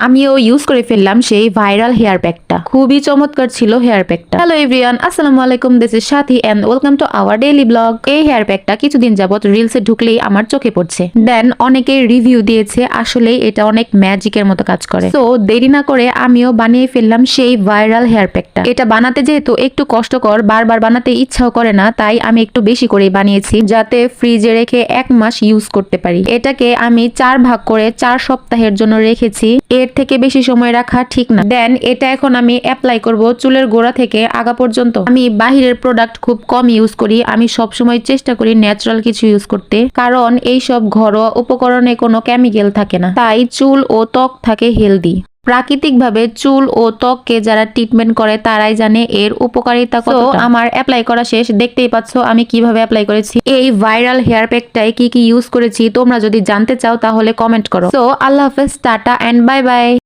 আমিও ইউজ করে ফেললাম সেই ভাইরাল হেয়ার প্যাকটা। খুবই চমৎকার ছিল হেয়ার প্যাকটা। হ্যালো এভরিওয়ান, আসসালামু আলাইকুম, this is Sathi and welcome to our daily blog. এই হেয়ার প্যাকটা কিছুদিন যাবত রিলসে ঢুকলেই আমার চোখে পড়ছে। দেন অনেকে রিভিউ দিয়েছে, আসলে এটা অনেক ম্যাজিকের মতো কাজ করে। তো দেরি না করে আমিও বানিয়ে ফেললাম সেই ভাইরাল হেয়ার প্যাকটা। এটা বানাতে যেহেতু একটু কষ্টকর, বারবার বানাতে ইচ্ছাও করে না, তাই আমি একটু বেশি করেই বানিয়েছি যাতে ফ্রিজে রেখে 1 মাস ইউজ করতে পারি। এটাকে আমি 4 ভাগ করে 4 সপ্তাহের জন্য রেখেছি। এর থেকে বেশি সময় রাখা ঠিক না। দেন এটা এখন আমি অ্যাপ্লাই করব চুলের গোড়া থেকে আগা পর্যন্ত। আমি বাহিরের প্রোডাক্ট খুব কম ইউজ করি। আমি সব সময় চেষ্টা করি ন্যাচারাল কিছু ইউজ করতে, কারণ এই সব ঘরোয়া উপকরণে কোনো কেমিক্যাল থাকে না, তাই চুল ও ত্বক থাকে হেলদি। প্রাকৃতিকভাবে চুল ও ত্বককে যারা ট্রিটমেন্ট করে তারাই জানে এর উপকারিতা কতটা। আমার অ্যাপ্লাই করা শেষ, দেখতেই পাচ্ছ আমি কিভাবে অ্যাপ্লাই করেছি। এই ভাইরাল হেয়ার প্যাকটাই কি কি ইউজ করেছি তোমরা যদি জানতে চাও তাহলে কমেন্ট করো। সো আল্লাহ হাফেজ, টাটা এন্ড বাই বাই।